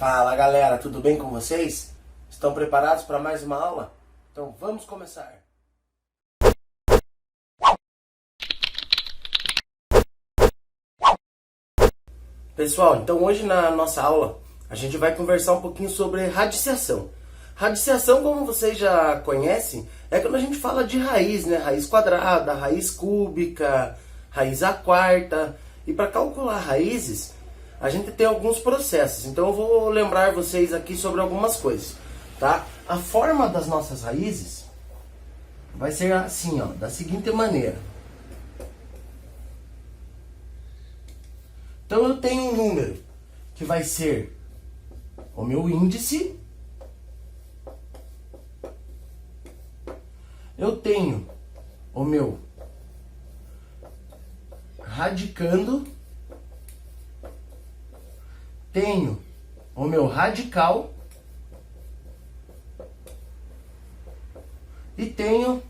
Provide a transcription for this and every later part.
Fala galera, tudo bem com vocês? Estão preparados para mais uma aula? Então vamos começar! Pessoal, então hoje na nossa aula a gente vai conversar um pouquinho sobre radiciação. Radiciação, como vocês já conhecem, é quando a gente fala de raiz, né? Raiz quadrada, raiz cúbica, raiz à quarta. E para calcular raízes, a gente tem alguns processos. Então eu vou lembrar vocês aqui sobre algumas coisas, tá? A forma das nossas raízes vai ser assim, ó, da seguinte maneira. Então eu tenho um número que vai ser o meu índice. Eu tenho o meu radicando. Tenho o meu radical. E tenho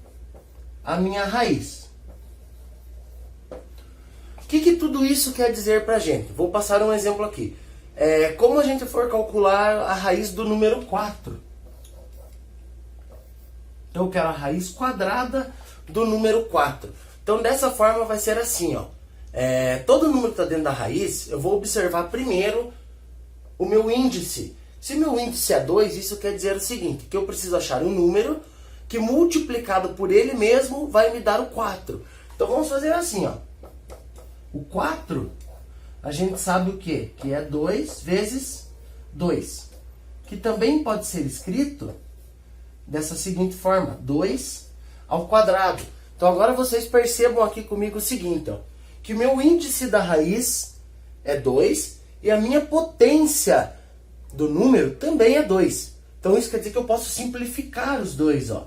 a minha raiz. O que tudo isso quer dizer pra gente? Vou passar um exemplo aqui. Como a gente for calcular a raiz do número 4. Então eu quero a raiz quadrada do número 4. Então dessa forma vai ser assim, ó. Todo número que está dentro da raiz, eu vou observar primeiro o meu índice. Se meu índice é 2, isso quer dizer o seguinte, que eu preciso achar um número que multiplicado por ele mesmo vai me dar o 4. Então vamos fazer assim, ó. O 4, a gente sabe o quê? Que é 2 vezes 2. Que também pode ser escrito dessa seguinte forma, 2 ao quadrado. Então agora vocês percebam aqui comigo o seguinte, ó, que o meu índice da raiz é 2 e a minha potência do número também é 2. Então isso quer dizer que eu posso simplificar os dois, ó.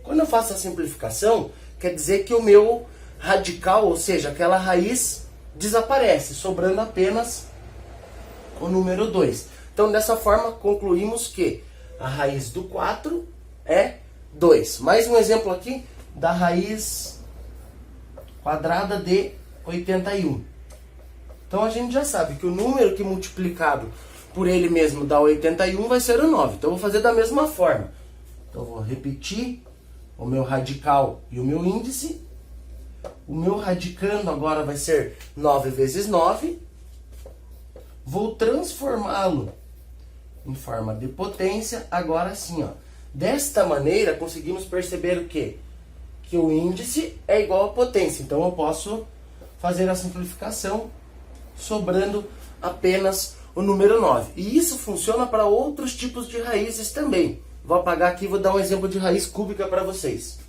Quando eu faço a simplificação, quer dizer que o meu radical, ou seja, aquela raiz, desaparece, sobrando apenas o número 2. Então dessa forma concluímos que a raiz do 4 é 2. Mais um exemplo aqui da raiz quadrada de 81. Então a gente já sabe que o número que multiplicado por ele mesmo dá 81 vai ser o 9. Então eu vou fazer da mesma forma. Então eu vou repetir o meu radical e o meu índice. O meu radicando agora vai ser 9 vezes 9. Vou transformá-lo em forma de potência. Agora sim, ó. Desta maneira conseguimos perceber o quê? Que o índice é igual à potência. Então eu posso fazer a simplificação sobrando apenas o número 9. E isso funciona para outros tipos de raízes também. Vou apagar aqui e vou dar um exemplo de raiz cúbica para vocês.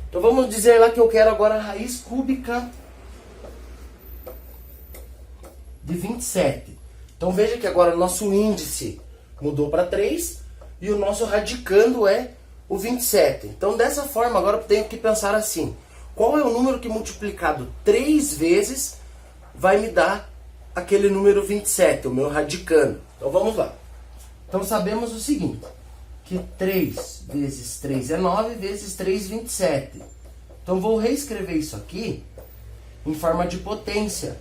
Então vamos dizer lá que eu quero agora a raiz cúbica de 27. Então veja que agora o nosso índice mudou para 3 e o nosso radicando é o 27. Então dessa forma agora eu tenho que pensar assim. Qual é o número que multiplicado 3 vezes vai me dar aquele número 27, o meu radicando? Então vamos lá. Então sabemos o seguinte, que 3 vezes 3 é 9, vezes 3, 27. Então vou reescrever isso aqui em forma de potência.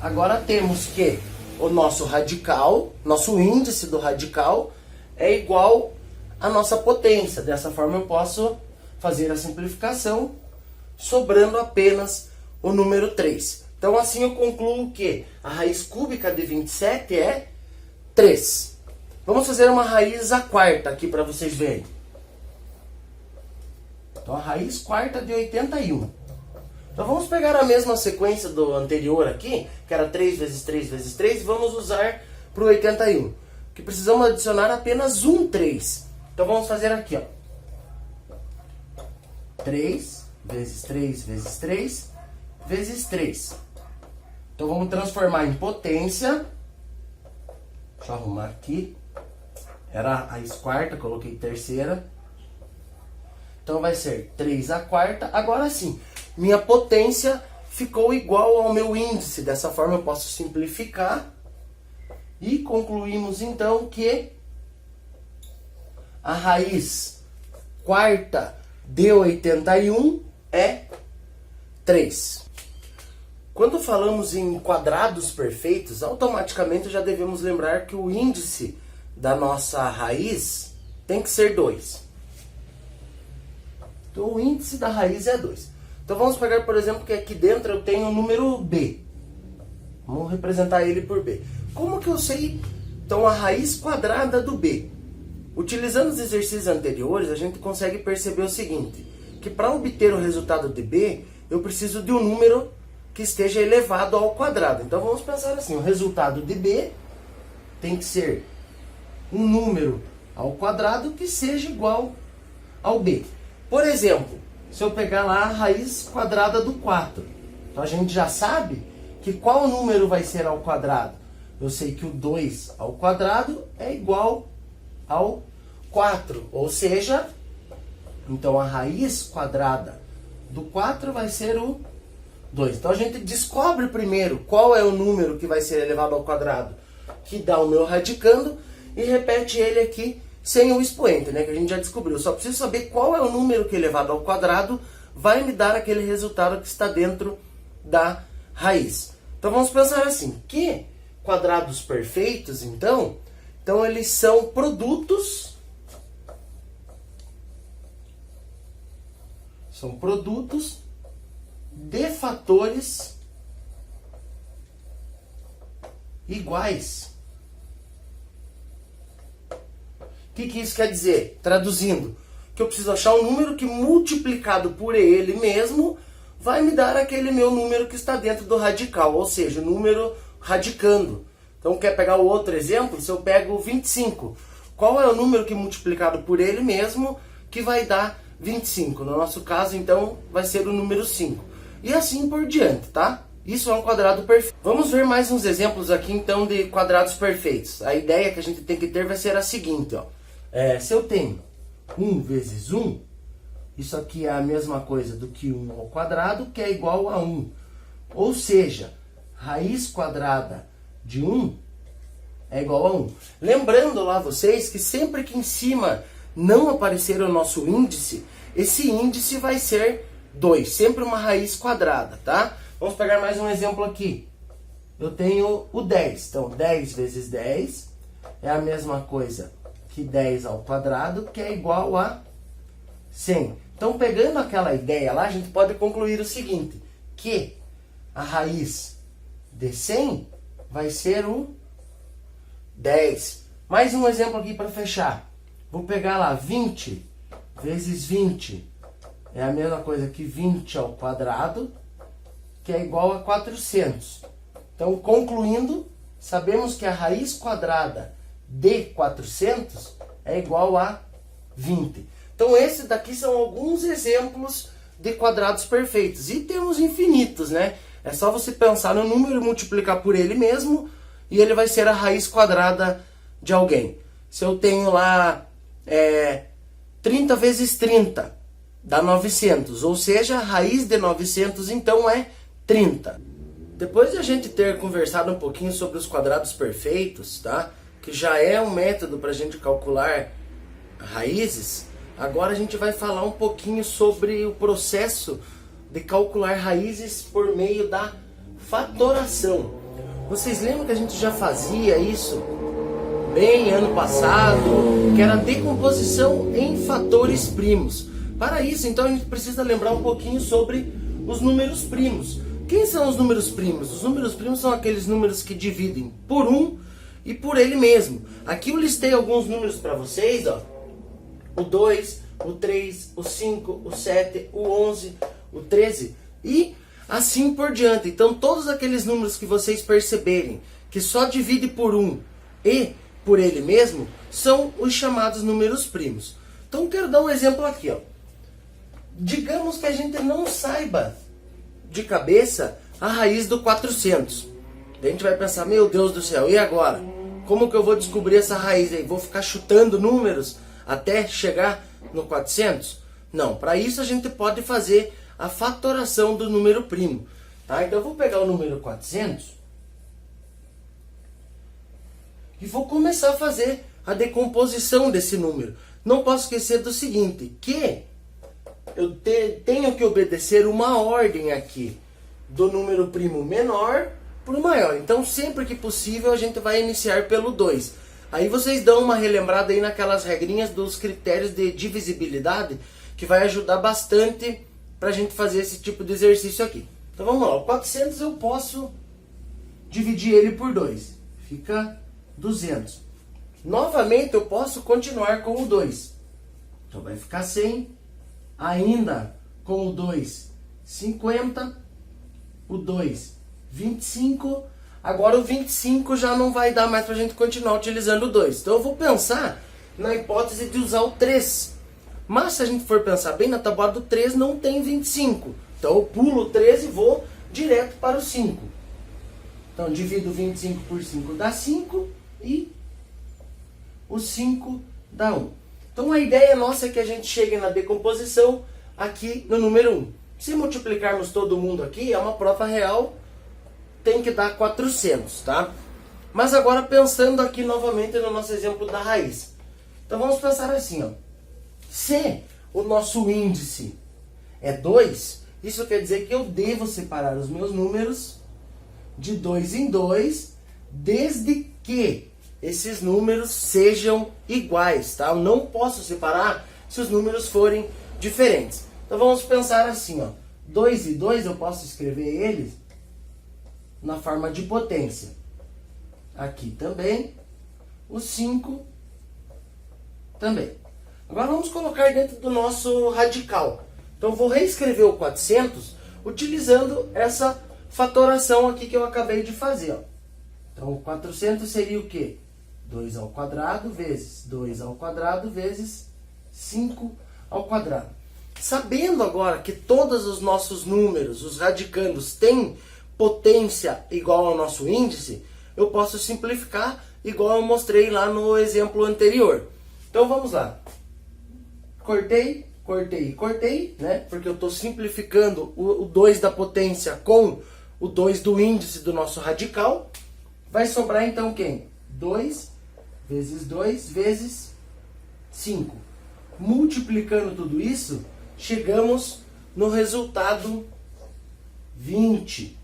Agora temos que o nosso radical, nosso índice do radical é igual à nossa potência. Dessa forma eu posso fazer a simplificação, sobrando apenas o número 3. Então assim eu concluo que a raiz cúbica de 27 é 3. Vamos fazer uma raiz à quarta aqui para vocês verem. Então a raiz quarta de 81. Então vamos pegar a mesma sequência do anterior aqui, que era 3 vezes 3 vezes 3, e vamos usar para o 81. Que precisamos adicionar apenas um 3. Então vamos fazer aqui, ó. 3 vezes 3 vezes 3 vezes 3. Então vamos transformar em potência. Deixa eu arrumar aqui. Era a raiz quarta, coloquei terceira. Então vai ser 3 à quarta. Agora sim, minha potência ficou igual ao meu índice. Dessa forma eu posso simplificar. E concluímos então que a raiz quarta de 81 é 3. Quando falamos em quadrados perfeitos, automaticamente já devemos lembrar que o índice da nossa raiz tem que ser 2. Então o índice da raiz é 2. Então vamos pegar, por exemplo, que aqui dentro eu tenho o número b. Vamos representar ele por b. Como que eu sei, então, a raiz quadrada do b? Utilizando os exercícios anteriores, a gente consegue perceber o seguinte, que para obter o resultado de b, eu preciso de um número que esteja elevado ao quadrado. Então vamos pensar assim, o resultado de b tem que ser um número ao quadrado que seja igual ao b. Por exemplo, se eu pegar lá a raiz quadrada do 4, então a gente já sabe que qual número vai ser ao quadrado? Eu sei que o 2 ao quadrado é igual ao 4, ou seja, então a raiz quadrada do 4 vai ser o 2. Então a gente descobre primeiro qual é o número que vai ser elevado ao quadrado, que dá o meu radicando, e repete ele aqui sem o expoente, né, que a gente já descobriu. Eu só preciso saber qual é o número que elevado ao quadrado vai me dar aquele resultado que está dentro da raiz. Então vamos pensar assim, que quadrados perfeitos, então eles são produtos, de fatores iguais. O que isso quer dizer? Traduzindo, que eu preciso achar um número que multiplicado por ele mesmo vai me dar aquele meu número que está dentro do radical, ou seja, o número radicando. Então, quer pegar o outro exemplo? Se eu pego 25, qual é o número que multiplicado por ele mesmo que vai dar 25? No nosso caso, então, vai ser o número 5. E assim por diante, tá? Isso é um quadrado perfeito. Vamos ver mais uns exemplos aqui, então, de quadrados perfeitos. A ideia que a gente tem que ter vai ser a seguinte, ó. Se eu tenho 1 vezes 1, isso aqui é a mesma coisa do que 1 ao quadrado, que é igual a 1. Ou seja, raiz quadrada de 1 é igual a 1. Lembrando lá vocês que sempre que em cima não aparecer o nosso índice, esse índice vai ser 2, sempre uma raiz quadrada, tá? Vamos pegar mais um exemplo aqui. Eu tenho o 10, então 10 vezes 10 é a mesma coisa que 10 ao quadrado, que é igual a 100. Então, pegando aquela ideia lá, a gente pode concluir o seguinte, que a raiz de 100 vai ser o 10. Mais um exemplo aqui para fechar. Vou pegar lá 20 vezes 20 é a mesma coisa que 20 ao quadrado, que é igual a 400. Então, concluindo, sabemos que a raiz quadrada de 400 é igual a 20. Então, esses daqui são alguns exemplos de quadrados perfeitos. E temos infinitos, né? É só você pensar no número e multiplicar por ele mesmo, e ele vai ser a raiz quadrada de alguém. Se eu tenho lá 30 vezes 30, dá 900. Ou seja, a raiz de 900, então, é 30. Depois de a gente ter conversado um pouquinho sobre os quadrados perfeitos, tá? Que já é um método para a gente calcular raízes, agora a gente vai falar um pouquinho sobre o processo de calcular raízes por meio da fatoração. Vocês lembram que a gente já fazia isso bem ano passado, que era decomposição em fatores primos. Para isso, então, a gente precisa lembrar um pouquinho sobre os números primos. Quem são os números primos? Os números primos são aqueles números que dividem por 1 e por ele mesmo. Aqui eu listei alguns números para vocês, ó. O 2, o 3, o 5, o 7, o 11, o 13 e assim por diante. Então todos aqueles números que vocês perceberem que só divide por 1 e por ele mesmo são os chamados números primos. Então quero dar um exemplo aqui, ó. Digamos que a gente não saiba de cabeça a raiz do 400. A gente vai pensar, meu Deus do céu, e agora? Como que eu vou descobrir essa raiz aí? Vou ficar chutando números até chegar no 400? Não, para isso a gente pode fazer a fatoração do número primo. Tá? Então eu vou pegar o número 400 e vou começar a fazer a decomposição desse número. Não posso esquecer do seguinte, que eu tenho que obedecer uma ordem aqui, do número primo menor para o maior. Então, sempre que possível, a gente vai iniciar pelo 2. Aí vocês dão uma relembrada aí naquelas regrinhas dos critérios de divisibilidade, que vai ajudar bastante para a gente fazer esse tipo de exercício aqui. Então vamos lá, o 400 eu posso dividir ele por 2, fica 200. Novamente eu posso continuar com o 2, então vai ficar 100, ainda com o 2, 50, o 2, 25, agora o 25 já não vai dar mais para a gente continuar utilizando o 2. Então eu vou pensar na hipótese de usar o 3. Mas se a gente for pensar bem, na tabuada do 3 não tem 25. Então eu pulo o 3 e vou direto para o 5. Então divido 25 por 5 dá 5 e o 5 dá 1. Então a ideia nossa é que a gente chegue na decomposição aqui no número 1. Se multiplicarmos todo mundo aqui, é uma prova real, tem que dar 400, tá? Mas agora pensando aqui novamente no nosso exemplo da raiz. Então vamos pensar assim, ó. Se o nosso índice é 2, isso quer dizer que eu devo separar os meus números de 2 em 2, desde que esses números sejam iguais, tá? Eu não posso separar se os números forem diferentes. Então vamos pensar assim, ó. 2 e 2 eu posso escrever eles na forma de potência. Aqui também, o 5 também. Agora vamos colocar dentro do nosso radical. Então eu vou reescrever o 400 utilizando essa fatoração aqui que eu acabei de fazer. Ó. Então o 400 seria o quê? 2 ao quadrado vezes 2 ao quadrado vezes 5 ao quadrado. Sabendo agora que todos os nossos números, os radicandos, têm potência igual ao nosso índice, eu posso simplificar igual eu mostrei lá no exemplo anterior. Então vamos lá. Cortei, cortei e cortei, né? Porque eu estou simplificando o 2 da potência com o 2 do índice do nosso radical. Vai sobrar então quem? 2 vezes 2 vezes 5. Multiplicando tudo isso, chegamos no resultado 20.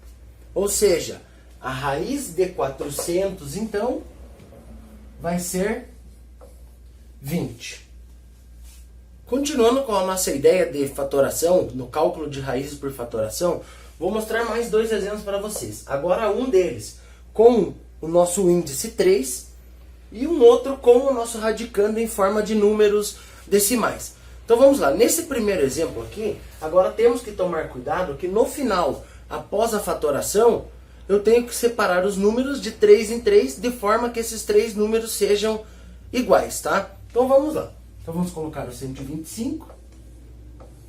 Ou seja, a raiz de 400, então, vai ser 20. Continuando com a nossa ideia de fatoração, no cálculo de raízes por fatoração, vou mostrar mais 2 exemplos para vocês. Agora um deles com o nosso índice 3 e um outro com o nosso radicando em forma de números decimais. Então vamos lá, nesse primeiro exemplo aqui, agora temos que tomar cuidado que no final, após a fatoração, eu tenho que separar os números de 3 em 3, de forma que esses 3 números sejam iguais, tá? Então vamos lá. Então vamos colocar o 125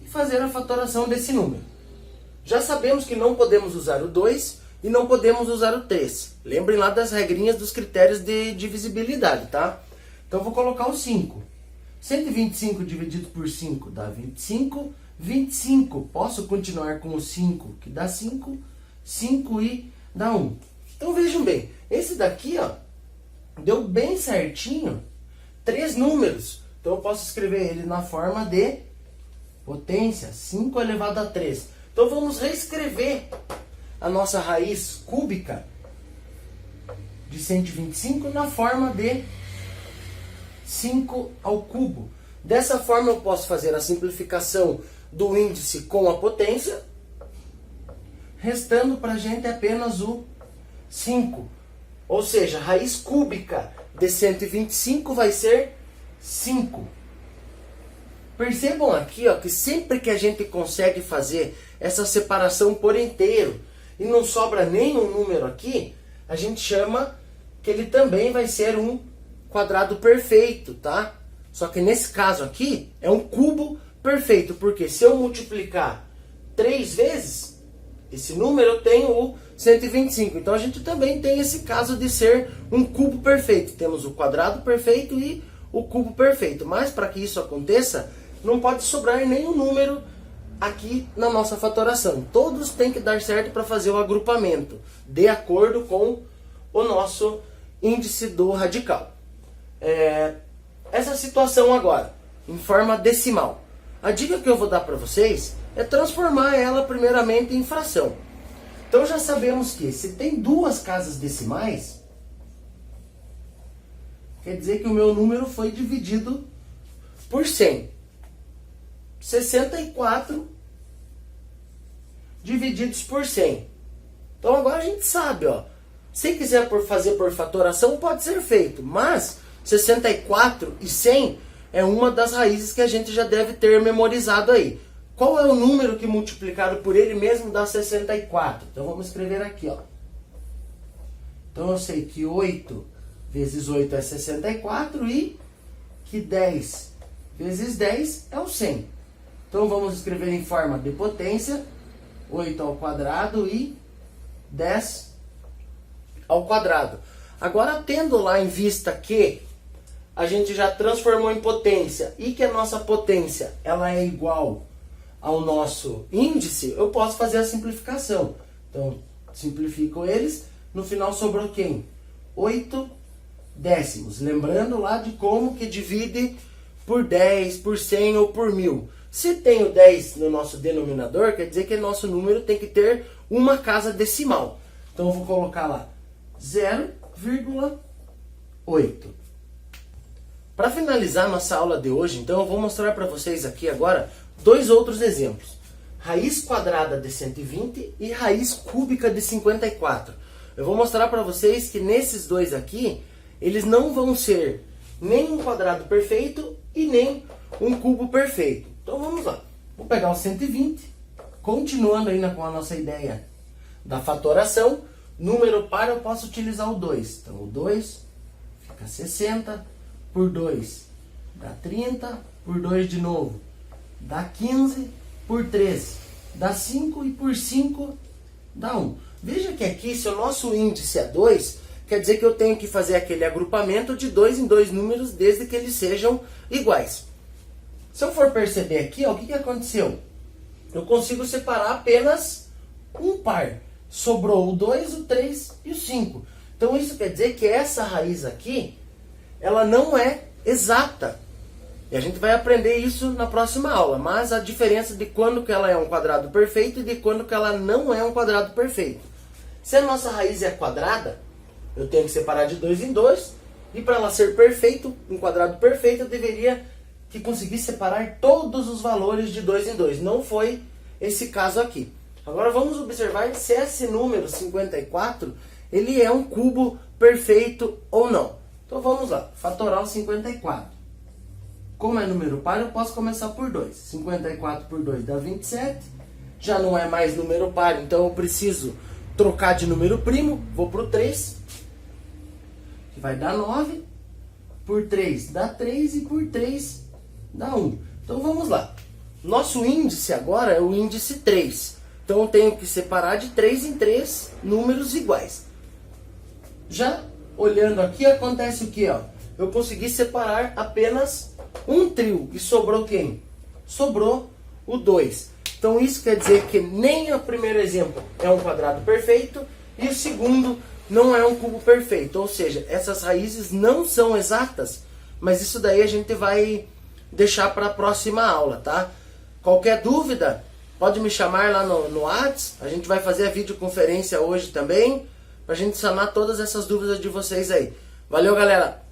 e fazer a fatoração desse número. Já sabemos que não podemos usar o 2 e não podemos usar o 3. Lembrem lá das regrinhas dos critérios de divisibilidade, tá? Então vou colocar o 5. 125 dividido por 5 dá 25. 25, posso continuar com o 5, que dá 5. 5 e dá 1. Então vejam bem, esse daqui, ó, deu bem certinho 3 números. Então eu posso escrever ele na forma de potência, 5 elevado a 3. Então vamos reescrever a nossa raiz cúbica de 125 na forma de 5 ao cubo. Dessa forma eu posso fazer a simplificação do índice com a potência, restando para a gente apenas o 5. Ou seja, a raiz cúbica de 125 vai ser 5. Percebam aqui, ó, que sempre que a gente consegue fazer essa separação por inteiro e não sobra nenhum número aqui, a gente chama que ele também vai ser um quadrado perfeito, tá? Só que nesse caso aqui é um cubo perfeito, porque se eu multiplicar 3 vezes esse número, eu tenho o 125. Então a gente também tem esse caso de ser um cubo perfeito. Temos o quadrado perfeito e o cubo perfeito. Mas para que isso aconteça, não pode sobrar nenhum número aqui na nossa fatoração. Todos têm que dar certo para fazer o agrupamento, de acordo com o nosso índice do radical. Essa situação agora, em forma decimal. A dica que eu vou dar para vocês é transformar ela primeiramente em fração. Então já sabemos que se tem duas casas decimais, quer dizer que o meu número foi dividido por 100. 64 divididos por 100. Então agora a gente sabe, ó. Se quiser fazer por fatoração, pode ser feito. Mas 64 e 100 é uma das raízes que a gente já deve ter memorizado aí. Qual é o número que multiplicado por ele mesmo dá 64? Então vamos escrever aqui, ó. Então eu sei que 8 vezes 8 é 64 e que 10 vezes 10 é o 100. Então vamos escrever em forma de potência, 8 ao quadrado e 10 ao quadrado. Agora, tendo lá em vista que a gente já transformou em potência e que a nossa potência ela é igual ao nosso índice, eu posso fazer a simplificação. Então, simplifico eles. No final sobrou quem? 8 décimos. Lembrando lá de como que divide por 10, por 100 ou por 1000. Se tem o 10 no nosso denominador, quer dizer que nosso número tem que ter uma casa decimal. Então eu vou colocar lá 0,8. Para finalizar nossa aula de hoje, então eu vou mostrar para vocês aqui agora dois outros exemplos. Raiz quadrada de 120 e raiz cúbica de 54. Eu vou mostrar para vocês que nesses dois aqui, eles não vão ser nem um quadrado perfeito e nem um cubo perfeito. Então vamos lá. Vou pegar o 120, continuando ainda com a nossa ideia da fatoração. Número par eu posso utilizar o 2. Então o 2 fica 60, por 2 dá 30, por 2 de novo dá 15, por 3 dá 5 e por 5 dá 1. Veja que aqui, se o nosso índice é 2, quer dizer que eu tenho que fazer aquele agrupamento de 2 em 2 números desde que eles sejam iguais. Se eu for perceber aqui, ó, o que aconteceu? Eu consigo separar apenas um par. Sobrou o 2, o 3 e o 5. Então isso quer dizer que essa raiz aqui, ela não é exata. E a gente vai aprender isso na próxima aula. Mas a diferença de quando que ela é um quadrado perfeito e de quando que ela não é um quadrado perfeito. Se a nossa raiz é quadrada, eu tenho que separar de 2 em 2. E para ela ser perfeito, um quadrado perfeito, eu deveria que conseguir separar todos os valores de 2 em 2. Não foi esse caso aqui. Agora vamos observar se esse número 54, ele é um cubo perfeito ou não. Então vamos lá, fatorar o 54. Como é número par, eu posso começar por 2. 54 por 2 dá 27. Já não é mais número par, então eu preciso trocar de número primo. Vou para o 3, que vai dar 9. Por 3 dá 3 e por 3 dá 1. Então vamos lá. Nosso índice agora é o índice 3. Então eu tenho que separar de 3 em 3 números iguais. Já olhando aqui, acontece o que? Eu consegui separar apenas um trio. E sobrou quem? Sobrou o 2. Então isso quer dizer que nem o primeiro exemplo é um quadrado perfeito e o segundo não é um cubo perfeito. Ou seja, essas raízes não são exatas, mas isso daí a gente vai deixar para a próxima aula, tá? Qualquer dúvida, pode me chamar lá no WhatsApp. A gente vai fazer a videoconferência hoje também, para a gente sanar todas essas dúvidas de vocês aí. Valeu, galera!